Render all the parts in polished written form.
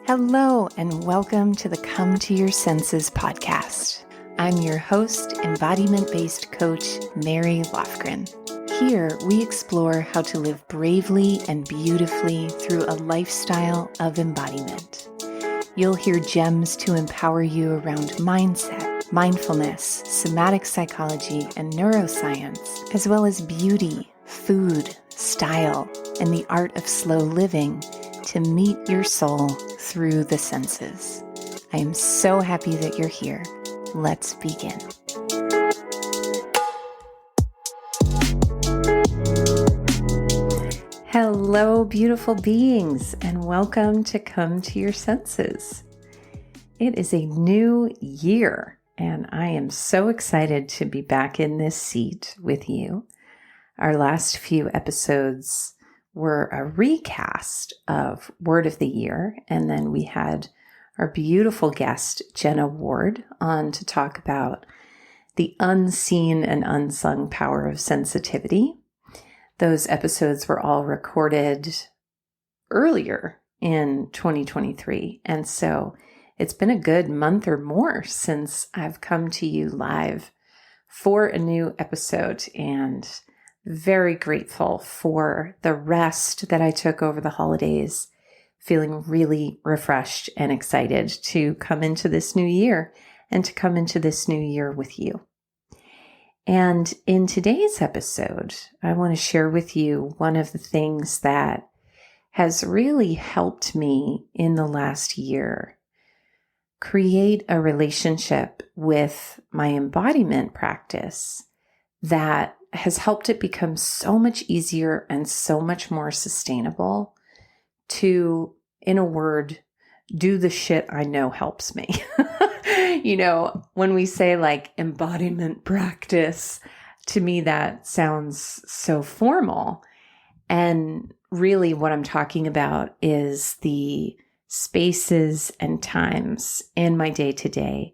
Hello, and welcome to the Come to Your Senses podcast. I'm your host, embodiment-based coach, Mary Lofgren. Here, we explore how to live bravely and beautifully through a lifestyle of embodiment. You'll hear gems to empower you around mindset, mindfulness, somatic psychology, and neuroscience, as well as beauty, food, style, and the art of slow living to meet your soul through the senses. I am so happy that you're here. Let's begin. Hello, beautiful beings, and welcome to Come to Your Senses. It is a new year, and I am so excited to be back in this seat with you. Our last few episodes were a recast of Word of the Year, and then we had our beautiful guest, Jenna Ward, on to talk about the unseen and unsung power of sensitivity. Those episodes were all recorded earlier in 2023, and so it's been a good month or more since I've come to you live for a new episode, and very grateful for the rest that I took over the holidays, feeling really refreshed and excited to come into this new year and to come into this new year with you. And in today's episode, I want to share with you one of the things that has really helped me in the last year create a relationship with my embodiment practice that has helped it become so much easier and so much more sustainable to, in a word, do the shit I know helps me. When we say like embodiment practice, to me that sounds so formal. And really what I'm talking about is the spaces and times in my day-to-day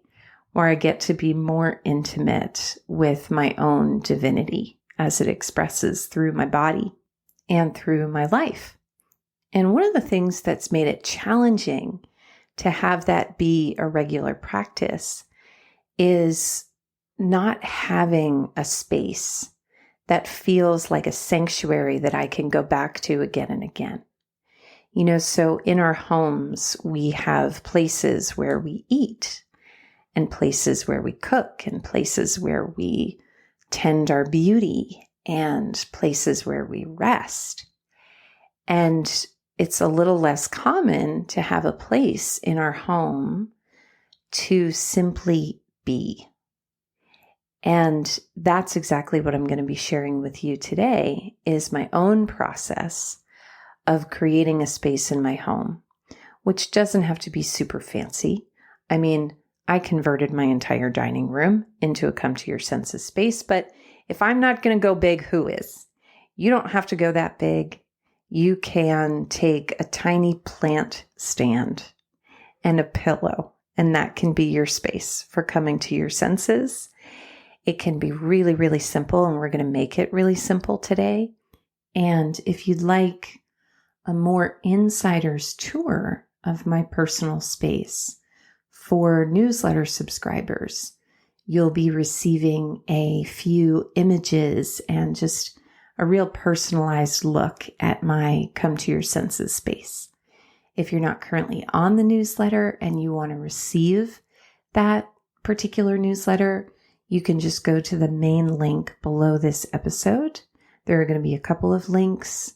where I get to be more intimate with my own divinity as it expresses through my body and through my life. And one of the things that's made it challenging to have that be a regular practice is not having a space that feels like a sanctuary that I can go back to again and again. So in our homes, we have places where we eat, and places where we cook, and places where we tend our beauty, and places where we rest. And it's a little less common to have a place in our home to simply be. And that's exactly what I'm going to be sharing with you today, is my own process of creating a space in my home, which doesn't have to be super fancy. I converted my entire dining room into a Come to Your Senses space, but if I'm not going to go big, who is? You don't have to go that big. You can take a tiny plant stand and a pillow, and that can be your space for coming to your senses. It can be really, really simple, and we're going to make it really simple today. And if you'd like a more insider's tour of my personal space, for newsletter subscribers, you'll be receiving a few images and just a real personalized look at my Come to Your Senses space. If you're not currently on the newsletter and you want to receive that particular newsletter, you can just go to the main link below this episode. There are going to be a couple of links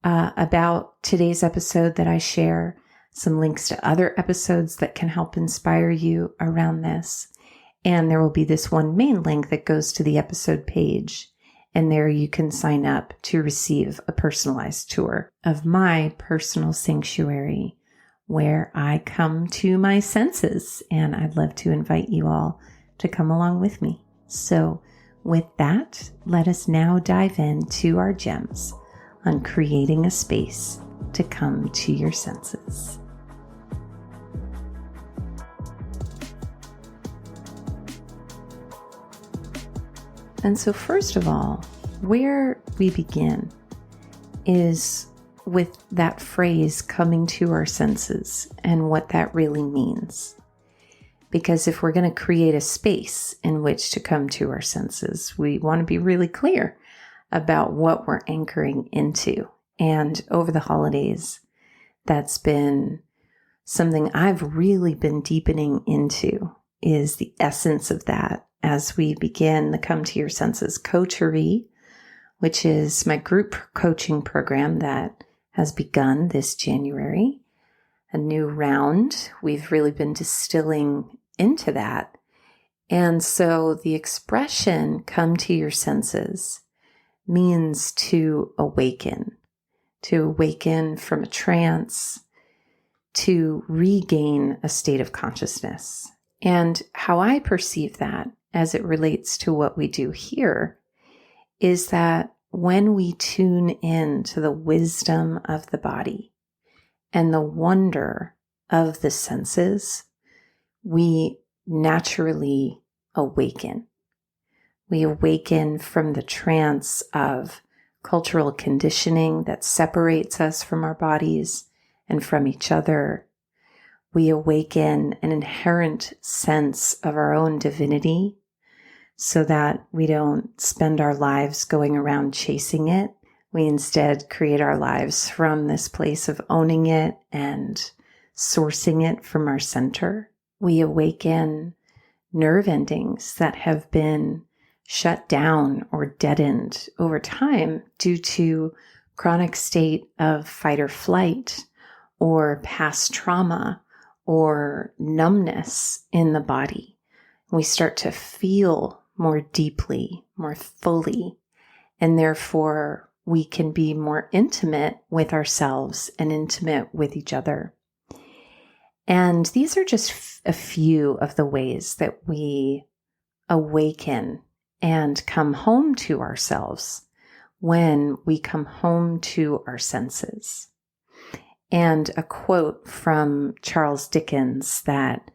about today's episode that I share, some links to other episodes that can help inspire you around this. And there will be this one main link that goes to the episode page. And there you can sign up to receive a personalized tour of my personal sanctuary where I come to my senses. And I'd love to invite you all to come along with me. So with that, let us now dive into our gems on creating a space to come to your senses. And so first of all, where we begin is with that phrase, coming to our senses, and what that really means. Because if we're going to create a space in which to come to our senses, we want to be really clear about what we're anchoring into. And over the holidays, that's been something I've really been deepening into, is the essence of that as we begin the Come to Your Senses coterie, which is my group coaching program that has begun this January. A new round. We've really been distilling into that. And so the expression come to your senses means to awaken from a trance, to regain a state of consciousness. And how I perceive that as it relates to what we do here is that when we tune in to the wisdom of the body and the wonder of the senses, we naturally awaken. We awaken from the trance of cultural conditioning that separates us from our bodies and from each other. We awaken an inherent sense of our own divinity so that we don't spend our lives going around chasing it. We instead create our lives from this place of owning it and sourcing it from our center. We awaken nerve endings that have been shut down or deadened over time due to chronic state of fight or flight or past trauma or numbness in the body. We start to feel more deeply, more fully, and therefore we can be more intimate with ourselves and intimate with each other. And these are just a few of the ways that we awaken and come home to ourselves when we come home to our senses. And a quote from Charles Dickens that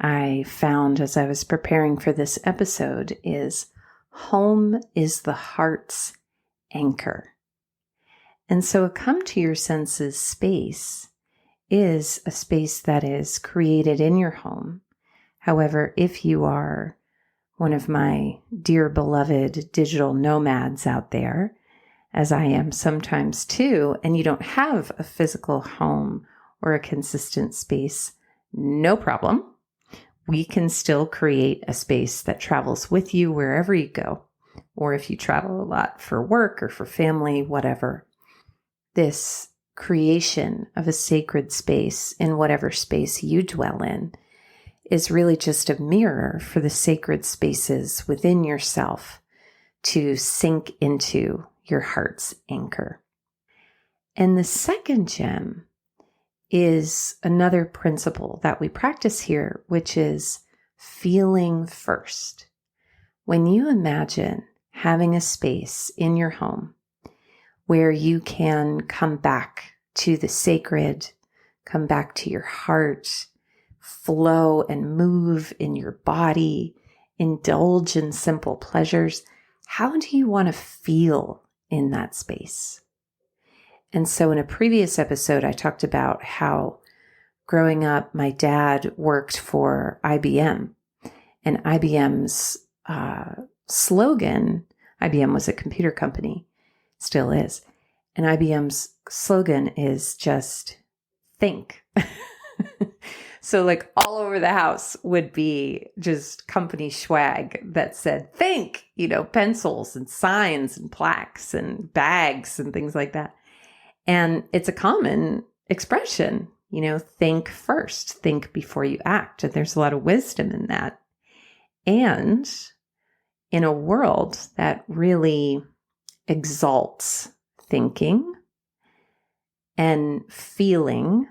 I found as I was preparing for this episode is, "Home is the heart's anchor." And so a come to your senses space is a space that is created in your home. However, if you are one of my dear beloved digital nomads out there, as I am sometimes too, and you don't have a physical home or a consistent space, no problem. We can still create a space that travels with you wherever you go, or if you travel a lot for work or for family, whatever. This creation of a sacred space in whatever space you dwell in is really just a mirror for the sacred spaces within yourself to sink into your heart's anchor. And the second gem is another principle that we practice here, which is feeling first. When you imagine having a space in your home where you can come back to the sacred, come back to your heart, flow and move in your body, indulge in simple pleasures, how do you want to feel in that space? And so in a previous episode, I talked about how growing up, my dad worked for IBM, and IBM's slogan, IBM was a computer company, still is, and IBM's slogan is just think. So like all over the house would be just company swag that said, think, pencils and signs and plaques and bags and things like that. And it's a common expression, think first, think before you act. And there's a lot of wisdom in that. And in a world that really exalts thinking and feeling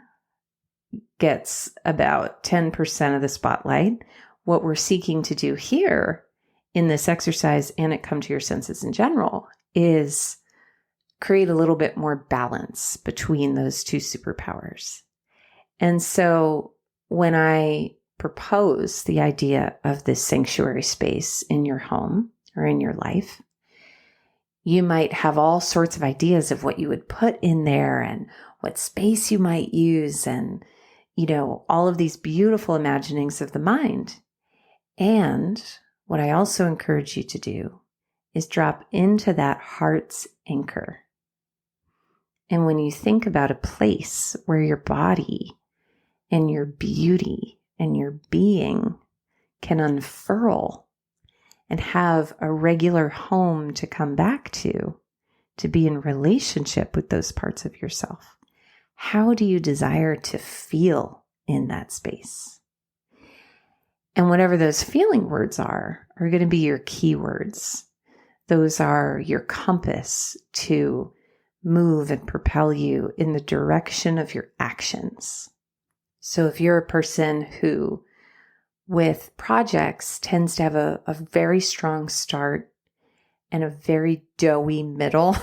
gets about 10% of the spotlight, what we're seeking to do here in this exercise and at Come to Your Senses in general is create a little bit more balance between those two superpowers. And so when I propose the idea of this sanctuary space in your home or in your life, You might have all sorts of ideas of what you would put in there and what space you might use and, all of these beautiful imaginings of the mind. And what I also encourage you to do is drop into that heart's anchor. And when you think about a place where your body and your beauty and your being can unfurl and have a regular home to come back to be in relationship with those parts of yourself, how do you desire to feel in that space? And whatever those feeling words are going to be your keywords. Those are your compass to move and propel you in the direction of your actions. So if you're a person who, with projects, tends to have a very strong start and a very doughy middle,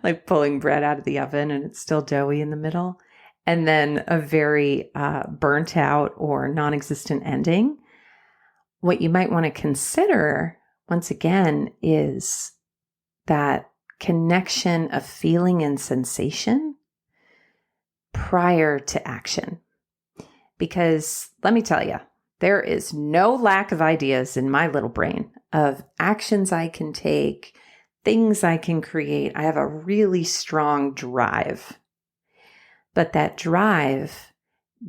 like pulling bread out of the oven and it's still doughy in the middle, and then a very burnt out or non-existent ending, what you might want to consider, once again, is that connection of feeling and sensation prior to action. Because let me tell you, there is no lack of ideas in my little brain of actions I can take, things I can create. I have a really strong drive. But that drive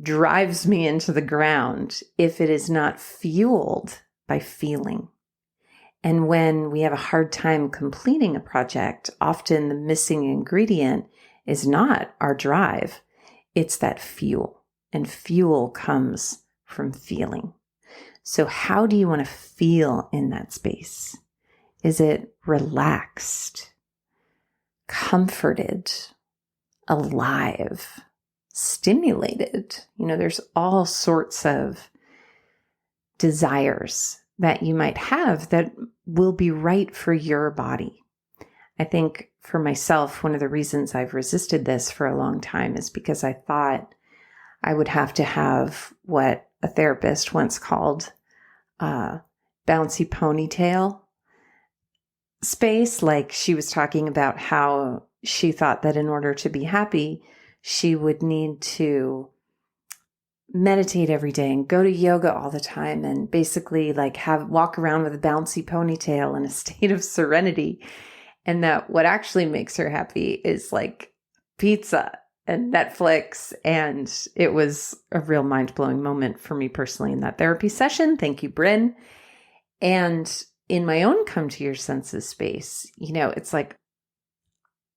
drives me into the ground if it is not fueled by feeling. And when we have a hard time completing a project, often the missing ingredient is not our drive, it's that fuel. And fuel comes from feeling. So how do you want to feel in that space? Is it relaxed, comforted, alive, stimulated? There's all sorts of desires that you might have that will be right for your body. I think for myself, one of the reasons I've resisted this for a long time is because I thought I would have to have what a therapist once called bouncy ponytail space. Like, she was talking about how she thought that in order to be happy, she would need to meditate every day and go to yoga all the time and basically walk around with a bouncy ponytail in a state of serenity. And that what actually makes her happy is like pizza and Netflix. And it was a real mind-blowing moment for me personally in that therapy session. Thank you, Bryn. And in my own come to your senses space, it's like,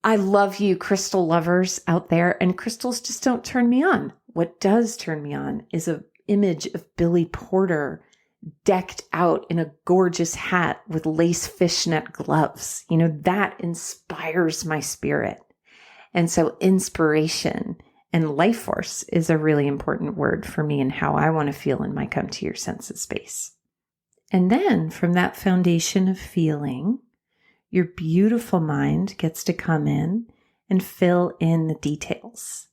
I love you, crystal lovers out there, and crystals just don't turn me on. What does turn me on is an image of Billy Porter decked out in a gorgeous hat with lace fishnet gloves. That inspires my spirit. And so inspiration and life force is a really important word for me and how I want to feel in my come to your senses space. And then from that foundation of feeling, your beautiful mind gets to come in and fill in the details.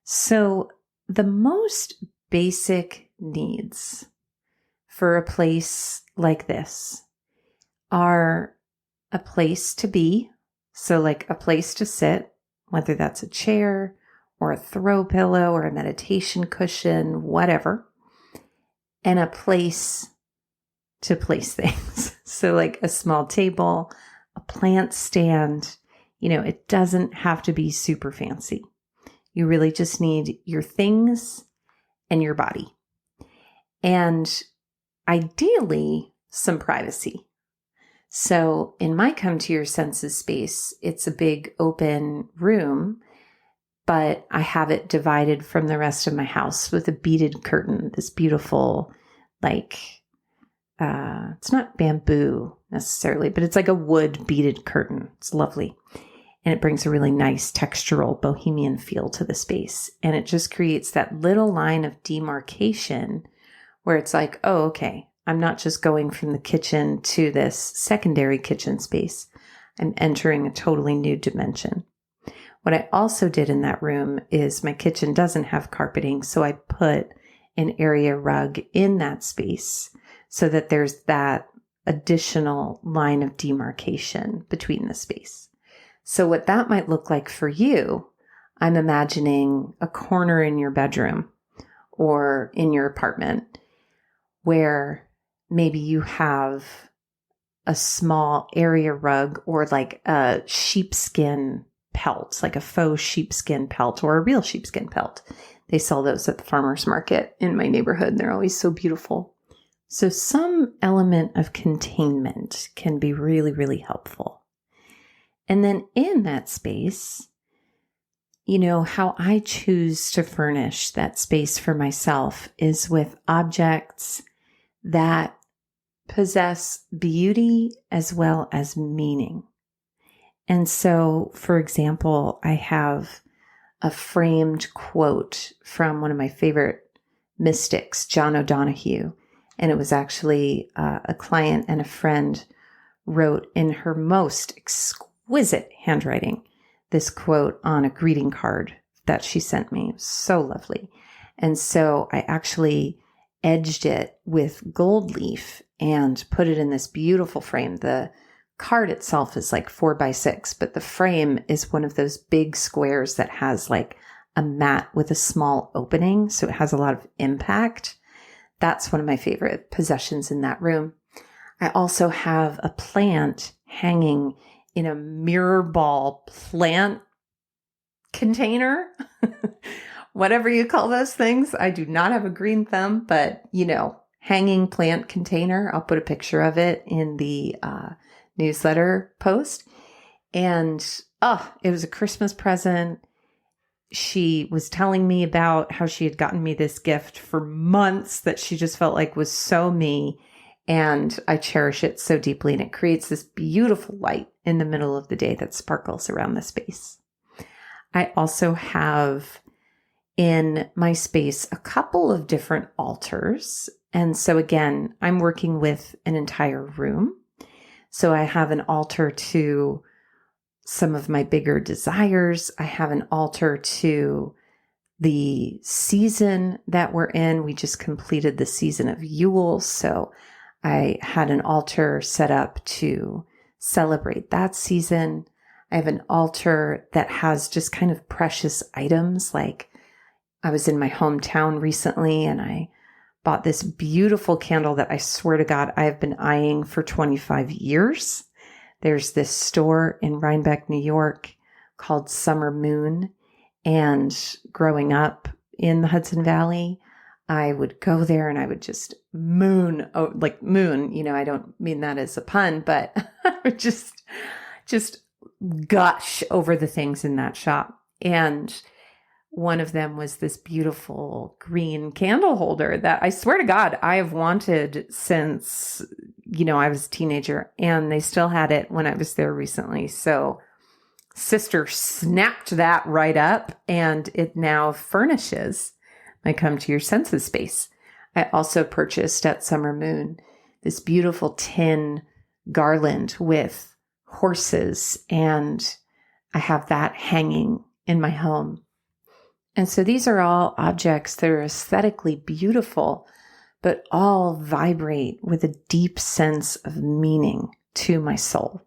So the most basic needs for a place like this are a place to be, so like a place to sit, whether that's a chair or a throw pillow or a meditation cushion, whatever, and a place to place things. So like a small table, a plant stand, it doesn't have to be super fancy. You really just need your things and your body. And ideally, some privacy. So in my come to your senses space, it's a big open room, but I have it divided from the rest of my house with a beaded curtain, this beautiful, it's not bamboo necessarily, but it's like a wood beaded curtain. It's lovely. And it brings a really nice textural bohemian feel to the space. And it just creates that little line of demarcation where it's like, oh, okay, I'm not just going from the kitchen to this secondary kitchen space. I'm entering a totally new dimension. What I also did in that room is my kitchen doesn't have carpeting, so I put an area rug in that space so that there's that additional line of demarcation between the space. So what that might look like for you, I'm imagining a corner in your bedroom or in your apartment where maybe you have a small area rug or like a sheepskin pelt, like a faux sheepskin pelt or a real sheepskin pelt. They sell those at the farmer's market in my neighborhood. They're always so beautiful. So some element of containment can be really, really helpful. And then in that space, how I choose to furnish that space for myself is with objects that possess beauty as well as meaning. And so, for example, I have a framed quote from one of my favorite mystics, John O'Donohue. And it was actually a client and a friend wrote in her most exquisite handwriting this quote on a greeting card that she sent me. So lovely. And so I actually edged it with gold leaf and put it in this beautiful frame. The card itself is like 4x6, but the frame is one of those big squares that has like a mat with a small opening. So it has a lot of impact. That's one of my favorite possessions in that room. I also have a plant hanging in a mirror ball plant container, whatever you call those things. I do not have a green thumb, but hanging plant container. I'll put a picture of it in the newsletter post. And it was a Christmas present. She was telling me about how she had gotten me this gift for months that she just felt like was so me. And I cherish it so deeply. And it creates this beautiful light in the middle of the day that sparkles around the space. I also have in my space a couple of different altars. And so again, I'm working with an entire room. So I have an altar to some of my bigger desires. I have an altar to the season that we're in. We just completed the season of Yule. So I had an altar set up to celebrate that season. I have an altar that has just kind of precious items. Like I was in my hometown recently and I bought this beautiful candle that I swear to God, I have been eyeing for 25 years. There's this store in Rhinebeck, New York called Summer Moon. And growing up in the Hudson Valley, I would go there and I would just moon, I don't mean that as a pun, but I would just gush over the things in that shop. And one of them was this beautiful green candle holder that I swear to God, I have wanted since, I was a teenager, and they still had it when I was there recently. So sister snapped that right up, and it now furnishes my Come to Your Senses space. I also purchased at Summer Moon this beautiful tin garland with horses, and I have that hanging in my home. And so these are all objects that are aesthetically beautiful, but all vibrate with a deep sense of meaning to my soul.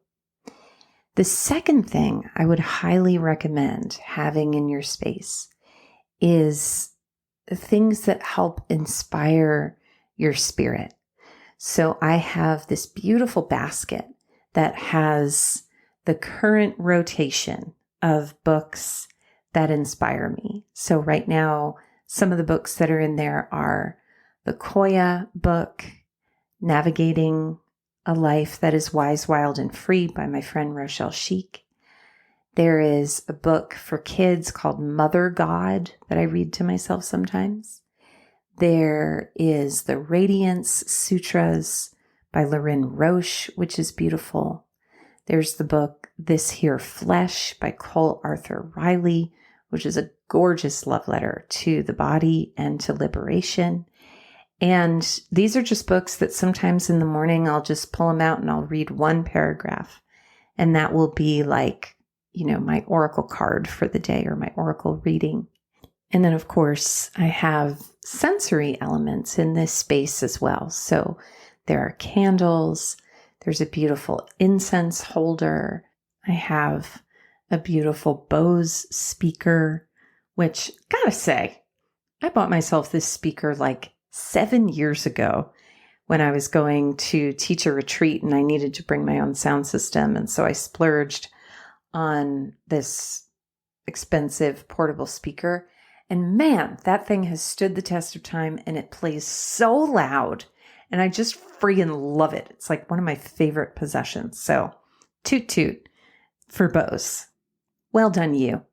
The second thing I would highly recommend having in your space is things that help inspire your spirit. So I have this beautiful basket that has the current rotation of books that inspire me. So right now, some of the books that are in there are the Koya book, Navigating a Life That is Wise, Wild, and Free by my friend Rochelle Sheik. There is a book for kids called Mother God that I read to myself sometimes. There is the Radiance Sutras by Lorin Roche, which is beautiful. There's the book This Here Flesh by Cole Arthur Riley, which is a gorgeous love letter to the body and to liberation. And these are just books that sometimes in the morning I'll just pull them out and I'll read one paragraph. And that will be like, my oracle card for the day or my oracle reading. And then, of course, I have sensory elements in this space as well. So there are candles, There's a beautiful incense holder. I have a beautiful Bose speaker, which, gotta say, I bought myself this speaker like 7 years ago when I was going to teach a retreat and I needed to bring my own sound system. And so I splurged on this expensive portable speaker. And man, that thing has stood the test of time and it plays so loud. And I just freaking love it. It's like one of my favorite possessions. So toot toot for Bose. Well done, you.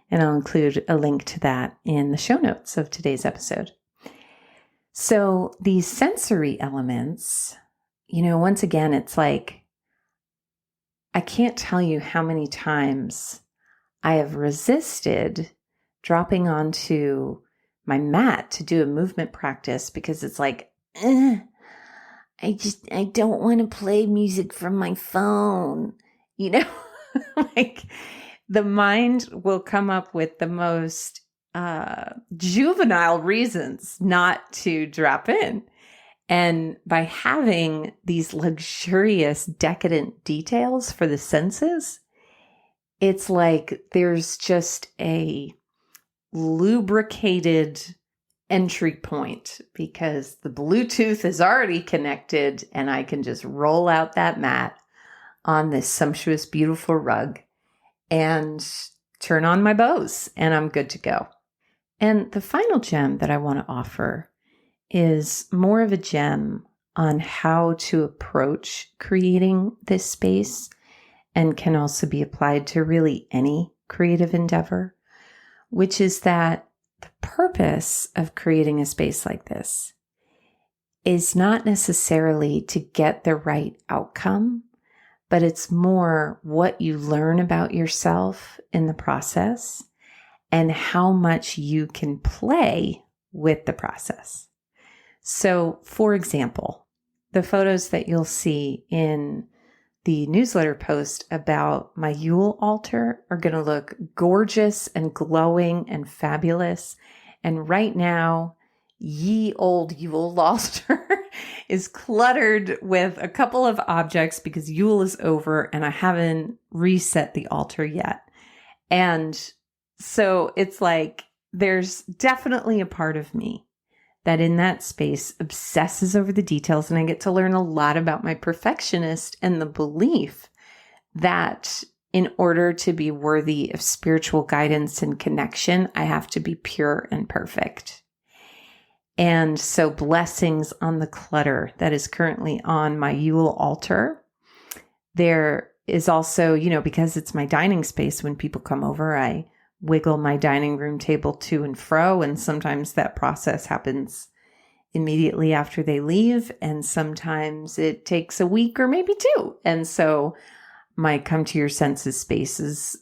And I'll include a link to that in the show notes of today's episode. So these sensory elements, once again, it's like, I can't tell you how many times I have resisted dropping onto my mat to do a movement practice because it's like, I don't want to play music from my phone. Like the mind will come up with the most juvenile reasons not to drop in. And by having these luxurious, decadent details for the senses, it's like there's just a lubricated entry point because the Bluetooth is already connected and I can just roll out that mat on this sumptuous, beautiful rug and turn on my Bose and I'm good to go. And the final gem that I want to offer is more of a gem on how to approach creating this space and can also be applied to really any creative endeavor, which is that the purpose of creating a space like this is not necessarily to get the right outcome, but it's more what you learn about yourself in the process and how much you can play with the process. So, for example, the photos that you'll see in the newsletter post about my Yule altar are going to look gorgeous and glowing and fabulous. And right now, ye old Yule altar is cluttered with a couple of objects because Yule is over and I haven't reset the altar yet. And so it's like there's definitely a part of me that in that space obsesses over the details, and I get to learn a lot about my perfectionist and the belief that in order to be worthy of spiritual guidance and connection, I have to be pure and perfect. And so blessings on the clutter that is currently on my Yule altar. There is also, because it's my dining space, when people come over, I wiggle my dining room table to and fro. And sometimes that process happens immediately after they leave. And sometimes it takes a week or maybe two. And so my come to your senses space is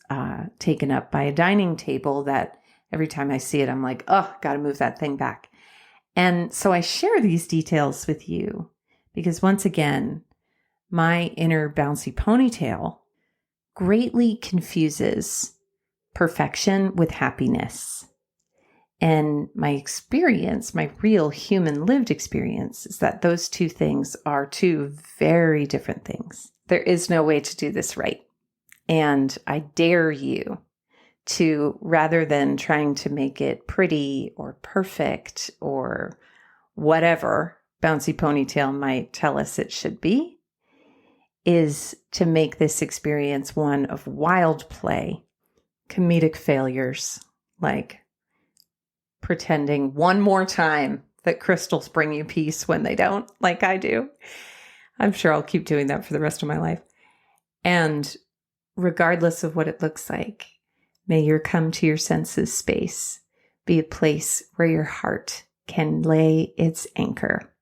taken up by a dining table that every time I see it, I'm like, oh, got to move that thing back. And so I share these details with you because once again, my inner bouncy ponytail greatly confuses perfection with happiness. And my experience, my real human lived experience, is that those two things are two very different things. There is no way to do this right. And I dare you to, rather than trying to make it pretty or perfect or whatever bouncy ponytail might tell us it should be, is to make this experience one of wild play, comedic failures, like pretending one more time that crystals bring you peace when they don't, like I do. I'm sure I'll keep doing that for the rest of my life. And regardless of what it looks like, may your come to your senses space be a place where your heart can lay its anchor.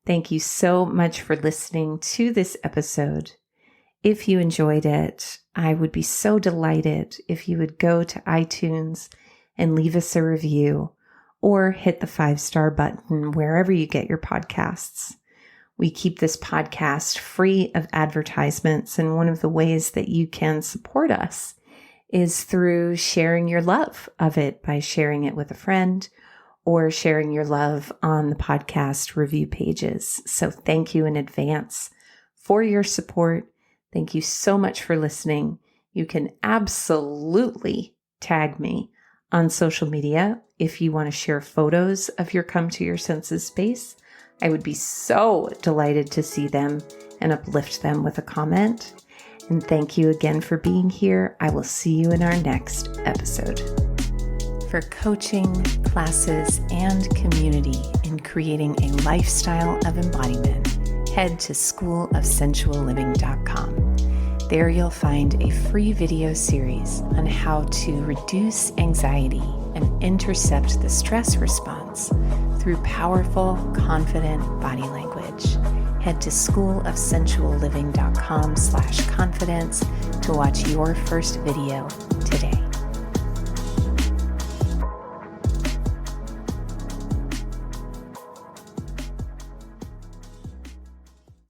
Thank you so much for listening to this episode. If you enjoyed it, I would be so delighted if you would go to iTunes and leave us a review or hit the 5-star button wherever you get your podcasts. We keep this podcast free of advertisements, and one of the ways that you can support us is through sharing your love of it by sharing it with a friend or sharing your love on the podcast review pages. So thank you in advance for your support. Thank you so much for listening. You can absolutely tag me on social media if you want to share photos of your Come to Your Senses space. I would be so delighted to see them and uplift them with a comment. And thank you again for being here. I will see you in our next episode. For coaching, classes, and community in creating a lifestyle of embodiment, head to schoolofsensualliving.com. There you'll find a free video series on how to reduce anxiety and intercept the stress response through powerful, confident body language. Head to schoolofsensualliving.com/confidence to watch your first video today.